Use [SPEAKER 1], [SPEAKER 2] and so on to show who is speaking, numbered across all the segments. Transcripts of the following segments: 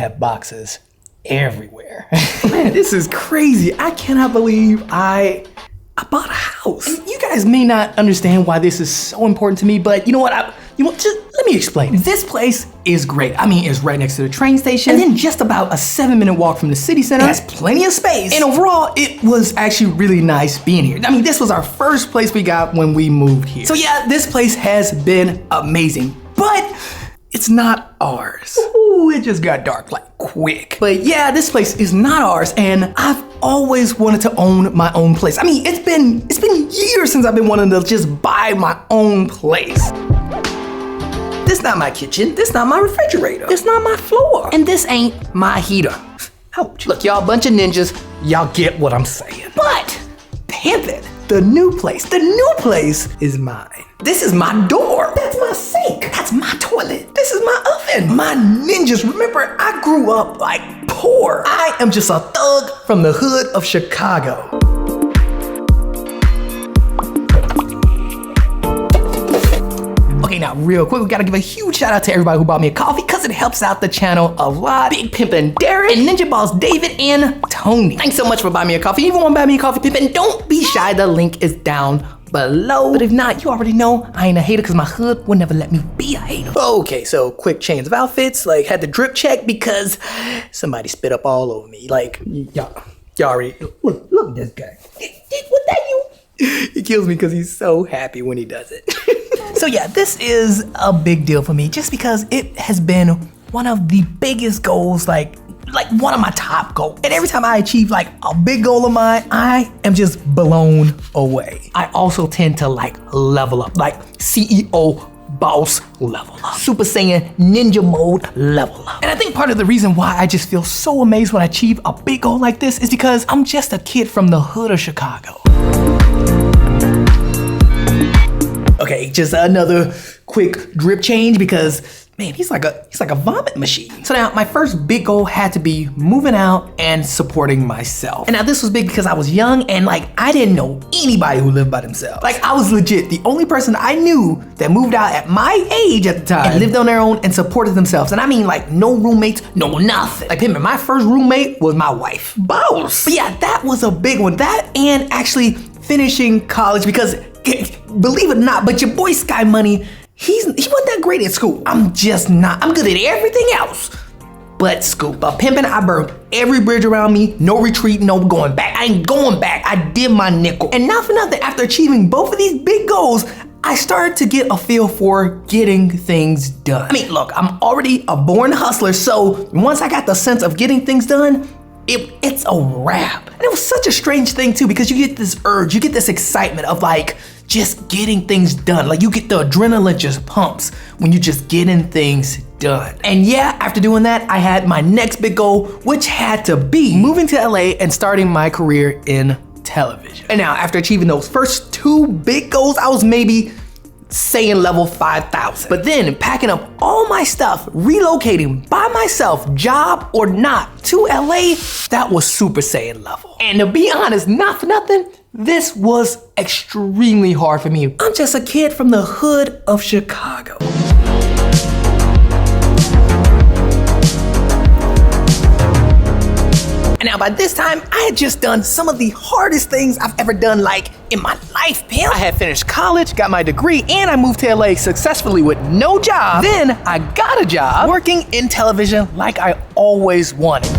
[SPEAKER 1] have boxes everywhere.
[SPEAKER 2] Man, this is crazy. I cannot believe I bought a house.
[SPEAKER 1] And you guys may not understand why this is so important to me, but you know what? Just let me explain. This place is great. I mean, it's right next to the train station, and then just about a 7-minute walk from the city center. It has plenty of space. And overall, it was actually really nice being here. I mean, this was our first place we got when we moved here. So yeah, this place has been amazing, but it's not ours.
[SPEAKER 2] Ooh, it just got dark like quick.
[SPEAKER 1] But yeah, this place is not ours, and I've always wanted to own my own place. I mean, it's been years since I've been wanting to just buy my own place.
[SPEAKER 2] This not my kitchen, this not my refrigerator, this not my floor,
[SPEAKER 1] and this ain't my heater.
[SPEAKER 2] Ouch.
[SPEAKER 1] Look, y'all bunch of ninjas, y'all get what I'm saying. But
[SPEAKER 2] Pimpin', the new place is mine. This is my door. That's my sink. That's my toilet. This is my oven. My ninjas, remember, I grew up like poor. I am just a thug from the hood of Chicago.
[SPEAKER 1] Okay, now real quick, we gotta give a huge shout out to everybody who bought me a coffee because it helps out the channel a lot. Big Pimpin' Derek and Ninja Balls David and Tony. Thanks so much for buying me a coffee. If you want to buy me a coffee, Pimpin', don't be shy. The link is down below. But if not, you already know I ain't a hater because my hood would never let me be a hater.
[SPEAKER 2] Okay, so quick change of outfits, like had the drip check because somebody spit up all over me. Like, y'all already, look at this guy. What that you? He kills me because he's so happy when he does it.
[SPEAKER 1] So yeah, this is a big deal for me just because it has been one of the biggest goals, like one of my top goals. And every time I achieve like a big goal of mine, I am just blown away. I also tend to like level up, like CEO boss level up, Super Saiyan ninja mode level up. And I think part of the reason why I just feel so amazed when I achieve a big goal like this is because I'm just a kid from the hood of Chicago. Okay, just another quick drip change because man, he's like a vomit machine. So now my first big goal had to be moving out and supporting myself. And now this was big because I was young and like I didn't know anybody who lived by themselves. Like I was legit the only person I knew that moved out at my age at the time and lived on their own and supported themselves. And I mean like no roommates, no nothing. Like Pimp, my first roommate was my wife. Boss. But yeah, that was a big one. That and actually finishing college because believe it or not, but your boy Sky Money, he wasn't that great at school. I'm just not. I'm good at everything else but school. But Pimpin', I burned every bridge around me. No retreat, no going back. I ain't going back. I did my nickel. And not for nothing, after achieving both of these big goals, I started to get a feel for getting things done. I mean, look, I'm already a born hustler, so once I got the sense of getting things done, it's a wrap. And it was such a strange thing too, because you get this urge, you get this excitement of like, just getting things done. Like you get the adrenaline just pumps when you just getting things done. And yeah, after doing that, I had my next big goal, which had to be moving to LA and starting my career in television. And now after achieving those first two big goals, I was maybe saying level 5,000. But then packing up all my stuff, relocating by myself, job or not, to LA, that was Super Saiyan level. And to be honest, not for nothing, this was extremely hard for me. I'm just a kid from the hood of Chicago. And now by this time, I had just done some of the hardest things I've ever done, like in my life, Pimp. I had finished college, got my degree, and I moved to LA successfully with no job. Then I got a job working in television like I always wanted.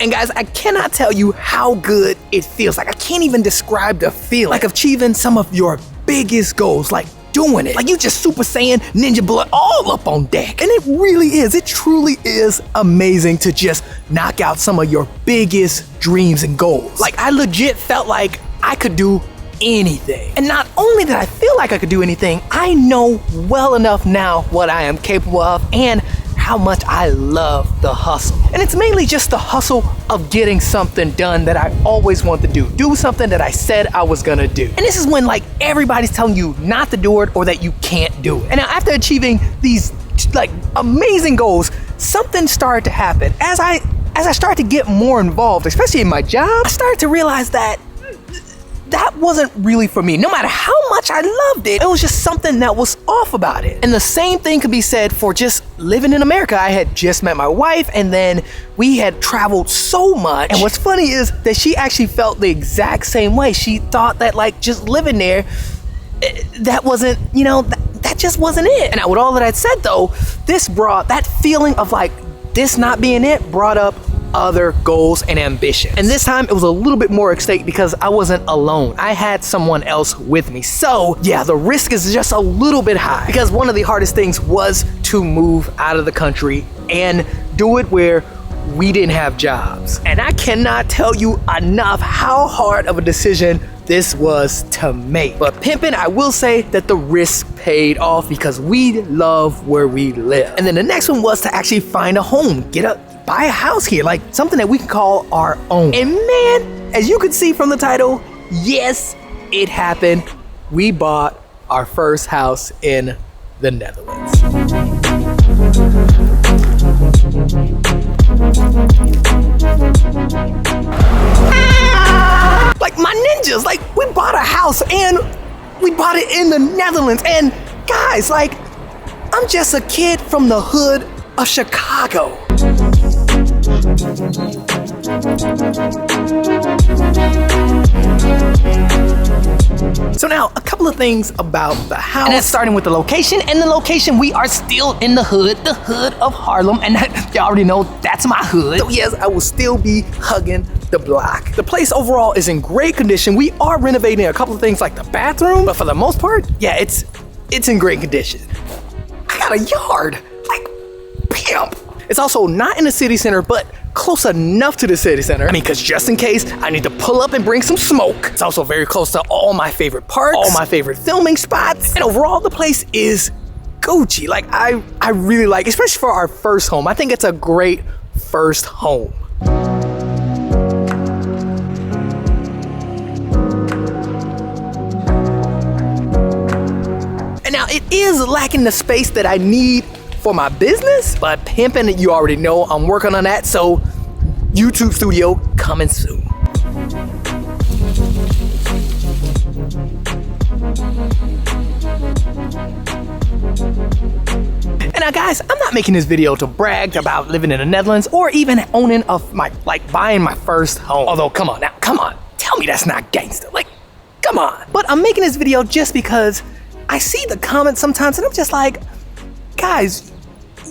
[SPEAKER 1] And guys, I cannot tell you how good it feels. Like I can't even describe the feeling. Like achieving some of your biggest goals, like doing it. Like you just Super Saiyan ninja blood all up on deck. And it really is, it truly is amazing to just knock out some of your biggest dreams and goals. Like I legit felt like I could do anything. And not only did I feel like I could do anything, I know well enough now what I am capable of and how much I love the hustle. And it's mainly just the hustle of getting something done that I always want to do. Do something that I said I was gonna do. And this is when like everybody's telling you not to do it or that you can't do it. And now after achieving these like amazing goals, something started to happen. As I started to get more involved, especially in my job, I started to realize that that wasn't really for me. No matter how much I loved it, it was just something that was off about it. And the same thing could be said for just living in America. I had just met my wife, and then we had traveled so much. And what's funny is that she actually felt the exact same way. She thought that like just living there, that wasn't, you know, that just wasn't it. And with all that I'd said though, this brought that feeling of like this not being it, brought up other goals and ambition. And this time it was a little bit more at stake because I wasn't alone. I had someone else with me. So yeah, the risk is just a little bit high because one of the hardest things was to move out of the country and do it where we didn't have jobs. And I cannot tell you enough how hard of a decision this was to make. But pimping, I will say that the risk paid off because we love where we live. And then the next one was to actually find a home, buy a house here, like something that we can call our own. And man, as you can see from the title, yes, it happened. We bought our first house in the Netherlands. Like my ninjas, like we bought a house and we bought it in the Netherlands. And guys, like I'm just a kid from the hood of Chicago. So now a couple of things about the house. And that's starting with the location. And the location, we are still in the hood of Haarlem. And you already know that's my hood. So yes, I will still be hugging the block. The place overall is in great condition. We are renovating a couple of things like the bathroom, but for the most part, yeah, it's in great condition. I got a yard, like Pimp. It's also not in the city center, but close enough to the city center. I mean, cause just in case I need to pull up and bring some smoke. It's also very close to all my favorite parks, all my favorite filming spots. And overall, the place is Gucci. Like I really like, especially for our first home. I think it's a great first home. And now it is lacking the space that I need for my business, but pimping, you already know I'm working on that, so YouTube studio coming soon. And now guys, I'm not making this video to brag about living in the Netherlands or even owning buying my first home. Although, come on, tell me that's not gangster, like, come on. But I'm making this video just because I see the comments sometimes and I'm just like, guys,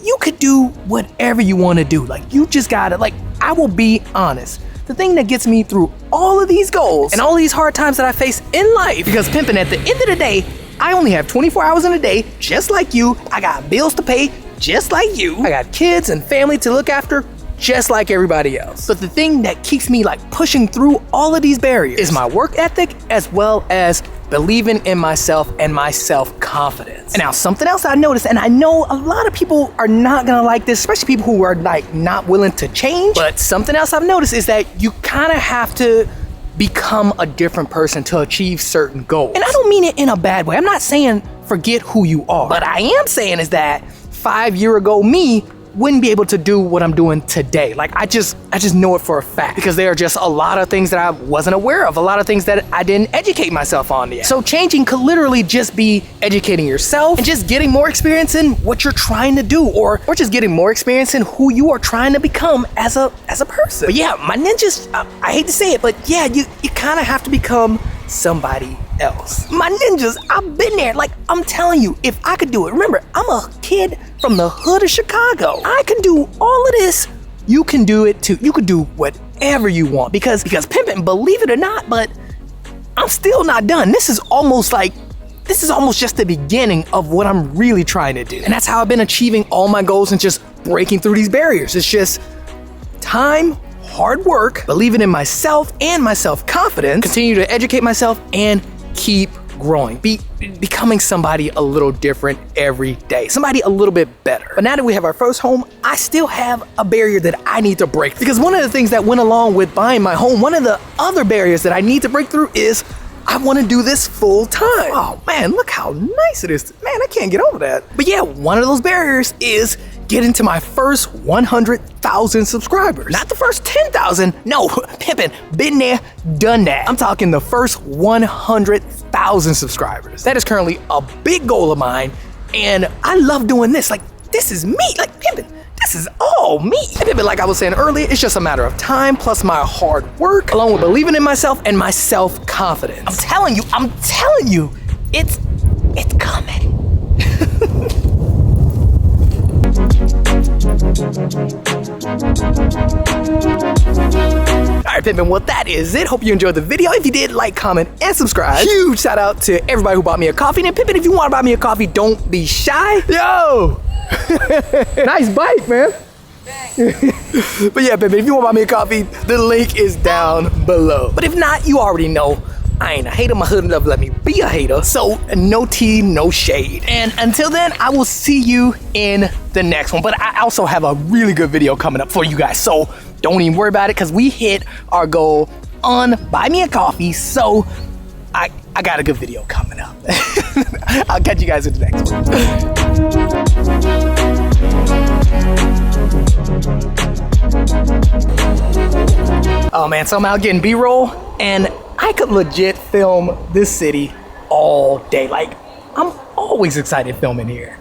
[SPEAKER 1] you could do whatever you want to do. Like, you just gotta, like, I will be honest. The thing that gets me through all of these goals and all these hard times that I face in life, because pimping, at the end of the day, I only have 24 hours in a day, just like you. I got bills to pay, just like you. I got kids and family to look after, just like everybody else. But the thing that keeps me like pushing through all of these barriers is my work ethic, as well as believing in myself and my self-confidence. And now something else I noticed, and I know a lot of people are not gonna like this, especially people who are like not willing to change, but something else I've noticed is that you kind of have to become a different person to achieve certain goals. And I don't mean it in a bad way. I'm not saying forget who you are. But I am saying is that 5 years ago me wouldn't be able to do what I'm doing today. Like I just know it for a fact, because there are just a lot of things that I wasn't aware of, a lot of things that I didn't educate myself on yet. So changing could literally just be educating yourself and just getting more experience in what you're trying to do, or just getting more experience in who you are trying to become as a person. But yeah, my ninjas, I hate to say it, but yeah, you kind of have to become somebody else. My ninjas, I've been there. Like, I'm telling you, if I could do it, remember, I'm a kid from the hood of Chicago. I can do all of this. You can do it too. You can do whatever you want, because pimping, believe it or not, but I'm still not done. This is almost just the beginning of what I'm really trying to do. And that's how I've been achieving all my goals and just breaking through these barriers. It's just time, hard work, believing in myself and my self-confidence, continue to educate myself, and keep growing, becoming somebody a little different every day, somebody a little bit better. But now that we have our first home, I still have a barrier that I need to break, because one of the things that went along with buying my home, one of the other barriers that I need to break through is I want to do this full time. Oh man, look how nice it is. Man, I can't get over that. But yeah, one of those barriers is getting to my first 100,000 subscribers. Not the first 10,000. No, pimpin', been there, done that. I'm talking the first 100,000 subscribers. That is currently a big goal of mine, and I love doing this. Like, this is me. Like, pimpin', this is all me. Pimpin', like I was saying earlier, it's just a matter of time plus my hard work, along with believing in myself and my self-confidence. I'm telling you, it's coming. Alright, pimpin', well that is it. Hope you enjoyed the video. If you did, like, comment, and subscribe. Huge shout out to everybody who bought me a coffee. And pimpin', if you want to buy me a coffee, don't be shy. Yo! Nice bike, man. But yeah, pimpin', if you want to buy me a coffee, the link is down below. But if not, you already know I ain't a hater. My hood never let me be a hater. So no tea, no shade. And until then, I will see you in the next one. But I also have a really good video coming up for you guys. So don't even worry about it, because we hit our goal on Buy Me a Coffee. So I got a good video coming up. I'll catch you guys in the next one. Oh man, so I'm out getting B-roll, and I could legit film this city all day. Like, I'm always excited filming here.